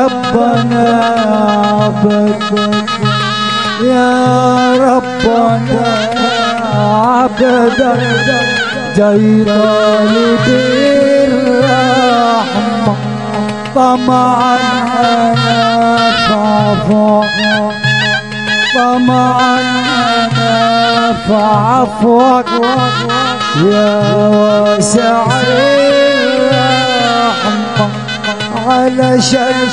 ربنا عبدك يا ربنا عبدك جاي طالب الرحمة طمعا أنا فعفوك طمعا أنا فعفوك يا واسع الرحمة علشان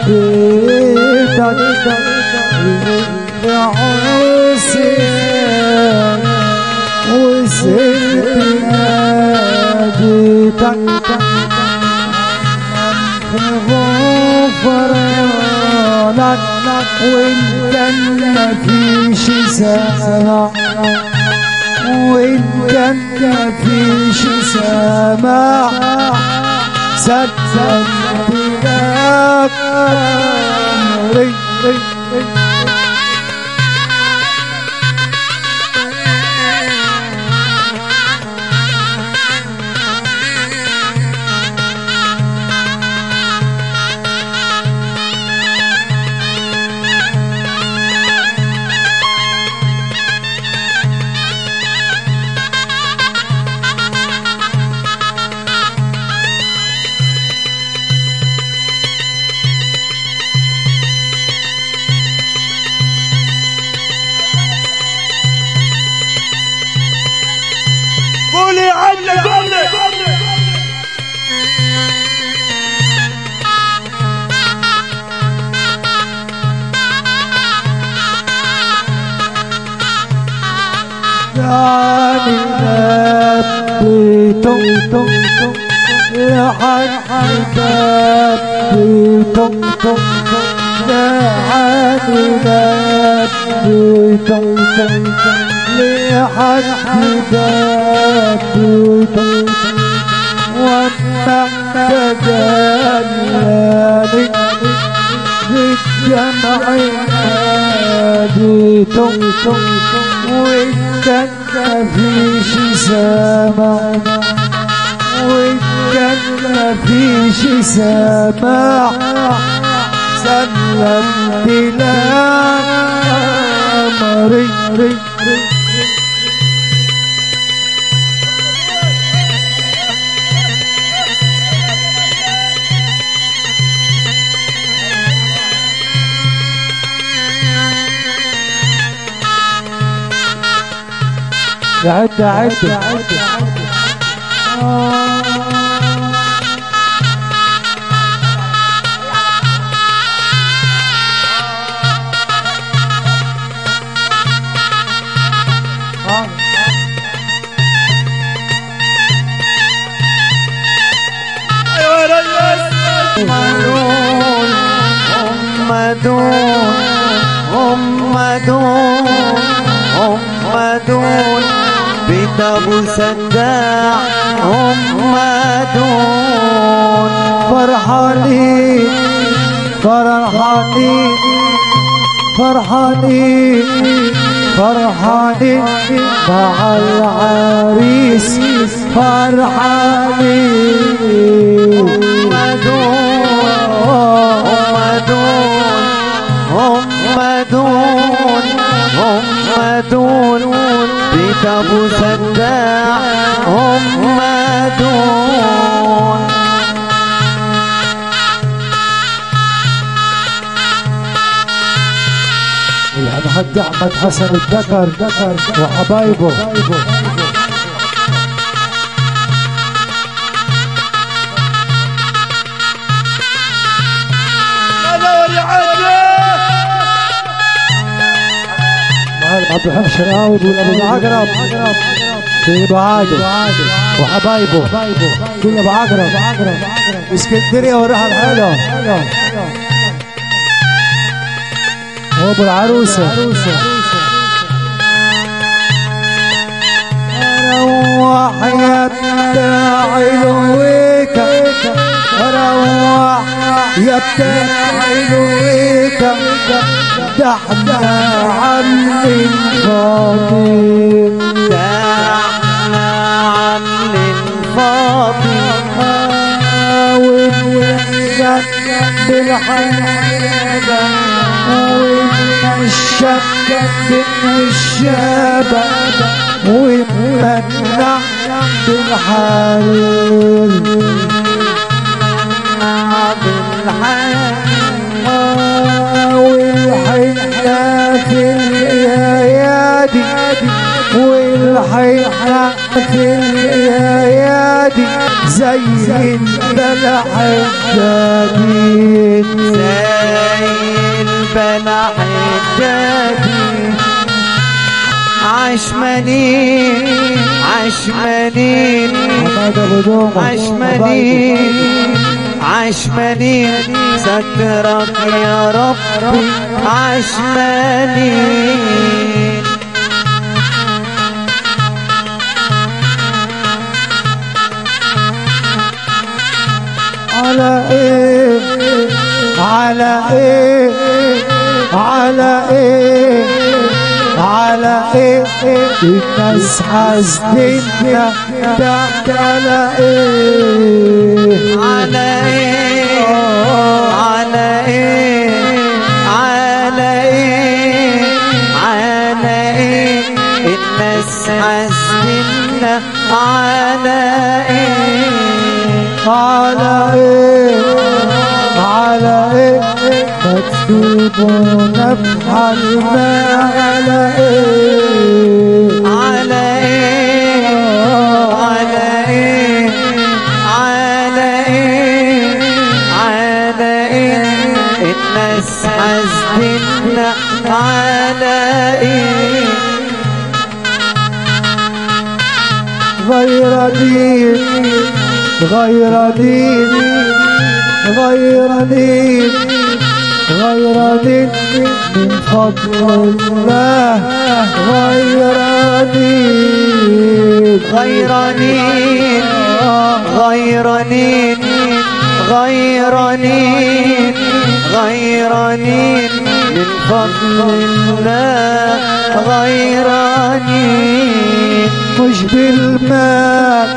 حبيتك يا حسين وسلت ناديتك في غفرانك وإن كان مفيش سماع وإن كان مفيش سماع سددت لك أمري قولي عني قولي يعني نبي تم تم تم لحد نبي تم تم يعني نبي تم تم لحد نبي وما تدلاني بالجمع ناديتم وإن كان مفيش سماع وإن كان مفيش سماع سلمت لك أمري عد هم دول بيت ابو سنداع هم دول فرحانين فرحانين فرحانين فرحانين مع العريس فرحانين هم دول بيت ابو سنداع هم دول الحاج احمد حسن الذكر وحبايبه عبد الحق شراود والابو العقرب في ابو عادل وحبايبه كل ابو عقرب اسكندريه والراحه الحلوه وابو العروسه روح يا بتاع علويك روح يا بتاع علويك ده احنا عاملين فاضي ده احنا عاملين فاضي ونحيا الحبة وإن الشبك بالنشابة ومنع بالحرير والحنة في الأيادي والحنة في الأيادي زي البلح الجديد زي البلح الجديد عشمانين عشمانين عشمانين عشمانين سترك يا ربي عشمانين على ايه على ايه على ايه على ايه الناس حاسديننا ده على ايه على ايه على ايه على ايه على ايه الناس حاسديننا على ايه على ايه على ايه مكتوبنا بحال ما على ايه على ايه على ايه على ايه على ايه الناس حاسديننا على ايه غير دين غير دين غير دين غير دين من فضل الله غير دين غير دين غير دين غير دين غير دين من فضل الله غير دين مش بالمال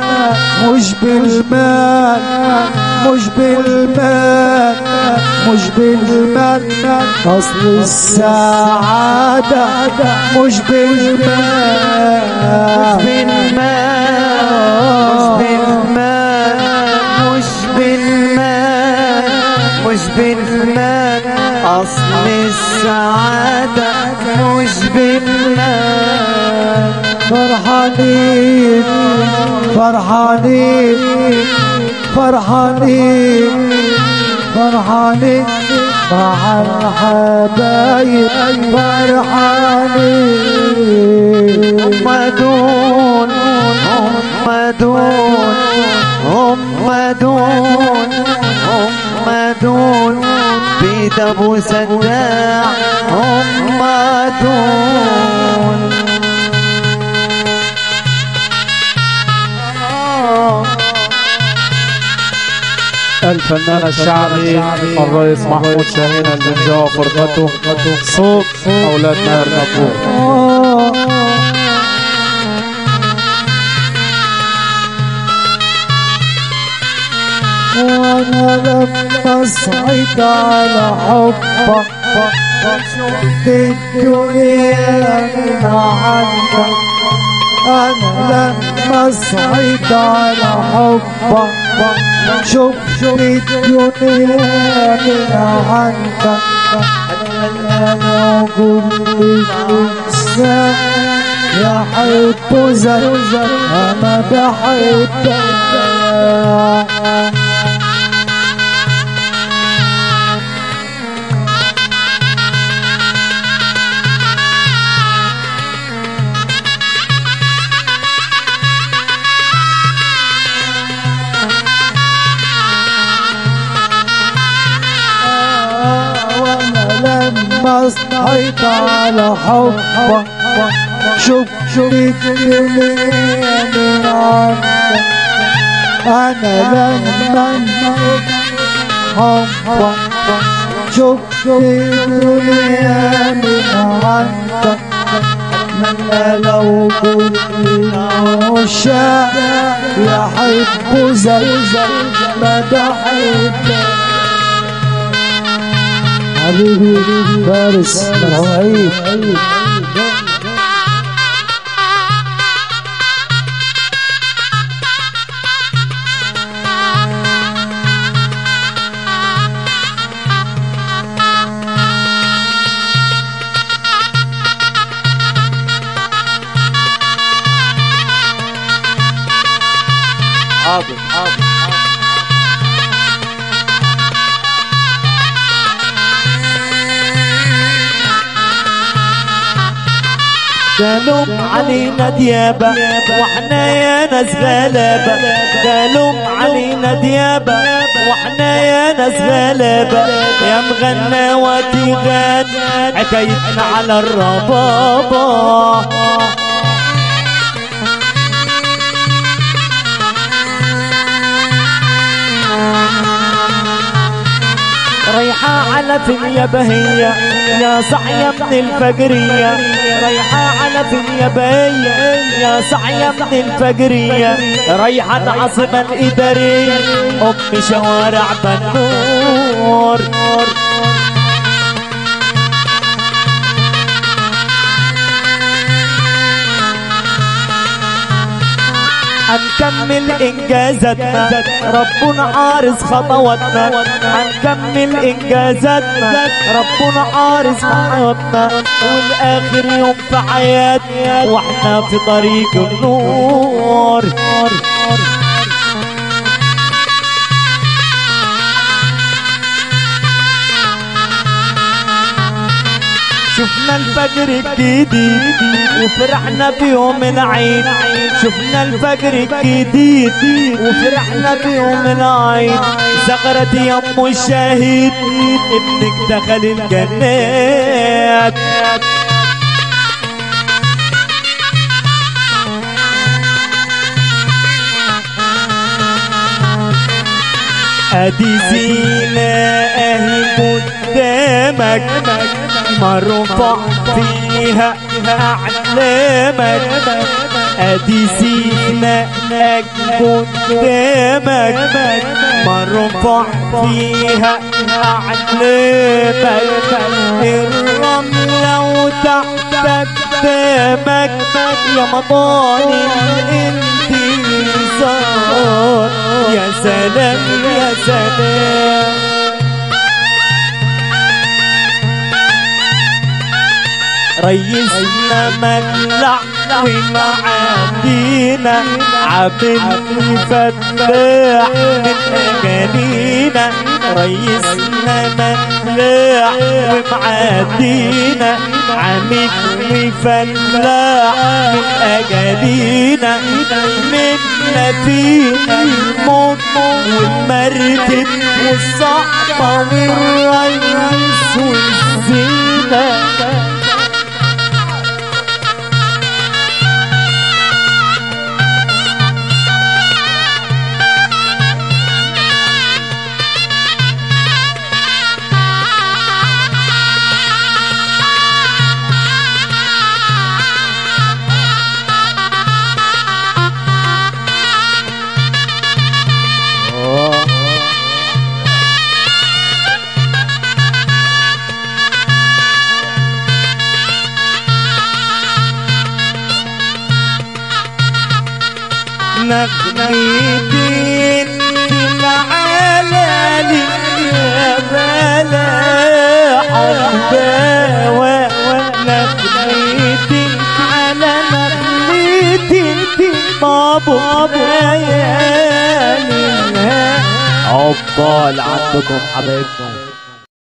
مش بالمال مش بالمال مش بالمال أصل السعادة مش بالمال مش بالمال مش بالمال مش بالمال أصل السعادة مش بالمال فرحانين فرحانين فرحانين فرحانين مع الحبايب فرحانين هم دول هم دول هم دول هم دول بيت ابو سداع هم دول الفنان الشعبي الرئيس محمود شاهين اللي جاء فرقته صوت أولاد ماهر نبوه. وانا لما صعيت على حبك شفت الدنيا من عندك انا لما صعيت على حبك شفت الدنيا من عندك انا كل انسان يحب زي انا بحبك لما صحيت على حبك شفت الدنيا من عندك انا لما حبك شفت الدنيا من عندك اتمنى لو كل عشاق يحبوا زي ما بحبك حبيبي فارس مرحوم عيد. قالوا علينا ديابة واحنا يا ناس غلابة، قالوا علينا ديابة واحنا يا ناس غلابة، يا مغنى وتغان حكايتنا على الربابة. رايحة على فين يا بهية يا صحية من الفجرية، رايحة على فين يا بهية يا صحية من الفجرية، رايحة العاصمة الإدارية أم شوارع بنور. هنكمل إنجازاتنا ربنا عارض خطواتنا، هنكمل إنجازاتنا ربنا عارض خطواتنا، والآخر يوم في حياتنا واحنا في طريق النور. شفنا الفجر الجديد وفرحنا بيوم العيد، شفنا الفجر الجديد وفرحنا بيوم العيد، زغرت يا ام الشهيد ابنك دخل الجنات. ادي زينة اهي قدامك مرفوع فيها اعلامك، ادي زينة قدامك مرفوع فيها اعلامك، الرملة وتحتك دامك يا مضاني الانتصار. يا سلام يا سلام ريسنا ملع ومعادينا، عامل فتاح من اجالينا، ريسنا ملع ومعادينا، عامل فلاح من اجالينا، منا فينا الموت والمركب والصحبة والريس والزينة. نغمتين في العلالي يا بلاح الدواء، نغمتين على نغمتين بابو ليالي. عقبال عندكم حبايبنا.